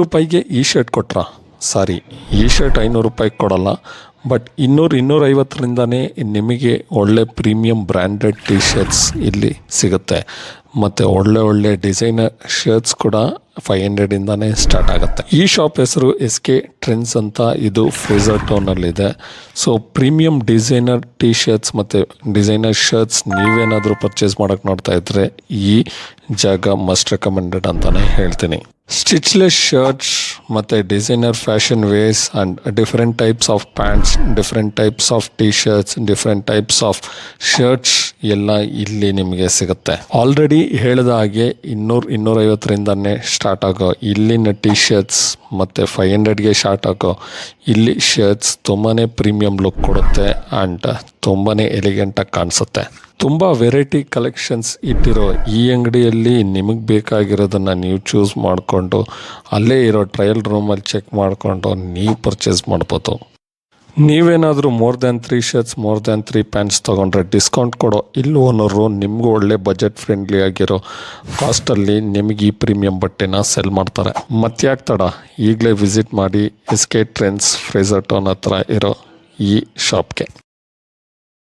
ರೂಪಾಯಿಗೆ ಈ ಶರ್ಟ್ ಕೊಟ್ರಾ? ಸಾರಿ, ಈ ಶರ್ಟ್ 500 ರೂಪಾಯಿಗೆ ಕೊಡಲ್ಲ. ಬಟ್ 200-250ರಿಂದನೇ ನಿಮಗೆ ಒಳ್ಳೆ ಪ್ರೀಮಿಯಂ ಬ್ರ್ಯಾಂಡೆಡ್ ಟಿ ಶರ್ಟ್ಸ್ ಇಲ್ಲಿ ಸಿಗುತ್ತೆ. ಮತ್ತು ಒಳ್ಳೆ ಡಿಸೈನರ್ ಶರ್ಟ್ಸ್ ಕೂಡ 500ಇಂದನೇ ಸ್ಟಾರ್ಟ್ ಆಗುತ್ತೆ. ಈ ಶಾಪ್ ಹೆಸರು SK ಟ್ರೆಂಡ್ಸ್ ಅಂತ. ಇದು ಫ್ರೇಸರ್ ಟೌನಲ್ಲಿದೆ. So premium designer T shirts ಮತ್ತು ಡಿಸೈನರ್ ಶರ್ಟ್ಸ್ ನೀವೇನಾದರೂ ಪರ್ಚೇಸ್ ಮಾಡೋಕ್ಕೆ ನೋಡ್ತಾ ಇದ್ದರೆ ಈ ಜಾಗ ಮಸ್ಟ್ ರೆಕಮೆಂಡೆಡ್ ಅಂತಲೇ ಹೇಳ್ತೀನಿ. ಸ್ಟಿಚ್ಲೆಸ್ ಶರ್ಟ್ಸ್ ಮತ್ತು designer fashion wears and different types of pants, different types of T shirts, different types of shirts ಎಲ್ಲ ಇಲ್ಲಿ ನಿಮಗೆ ಸಿಗುತ್ತೆ. ಆಲ್ರೆಡಿ ಹೇಳಿದ ಹಾಗೆ 200-250ರಿಂದನೇ ಸ್ಟಾರ್ಟ್ ಆಗೋ ಇಲ್ಲಿನ ಟಿ ಶರ್ಟ್ಸ್ ಮತ್ತು 500ಗೆ ಸ್ಟಾರ್ಟ್ ಆಗೋ ಇಲ್ಲಿ ಶರ್ಟ್ಸ್ ತುಂಬಾ ಪ್ರೀಮಿಯಂ ಲುಕ್ ಕೊಡುತ್ತೆ ಆ್ಯಂಡ್ ತುಂಬಾ ಎಲಿಗೆಂಟಾಗಿ ಕಾಣಿಸುತ್ತೆ. ತುಂಬ ವೆರೈಟಿ ಕಲೆಕ್ಷನ್ಸ್ ಇಟ್ಟಿರೋ ಈ ಅಂಗಡಿಯಲ್ಲಿ ನಿಮಗೆ ಬೇಕಾಗಿರೋದನ್ನು ನೀವು ಚೂಸ್ ಮಾಡಿಕೊಂಡು ಅಲ್ಲೇ ಇರೋ ಟ್ರಯಲ್ ರೂಮಲ್ಲಿ ಚೆಕ್ ಮಾಡಿಕೊಂಡು ನೀವು ಪರ್ಚೇಸ್ ಮಾಡ್ಬೋದು. ನೀವೇನಾದರೂ more than 3 shirts, more than 3 pants ತೊಗೊಂಡ್ರೆ ಡಿಸ್ಕೌಂಟ್ ಕೊಡೋ ಇಲ್ಲಿ ಓನರು ನಿಮಗೂ ಒಳ್ಳೆ ಬಜೆಟ್ ಫ್ರೆಂಡ್ಲಿ ಆಗಿರೋ ಕಾಸ್ಟಲ್ಲಿ ನಿಮಗೆ ಈ ಪ್ರೀಮಿಯಂ ಬಟ್ಟೆನ ಸೆಲ್ ಮಾಡ್ತಾರೆ. ಮತ್ತ್ಯಾಕೆ ತಡ, ಈಗಲೇ ವಿಸಿಟ್ ಮಾಡಿ SK ಟ್ರೆಂಡ್ಸ್ ಫ್ರೇಸರ್ ಟೌನ್ ಹತ್ರ ಇರೋ ಈ ಶಾಪ್ಗೆ.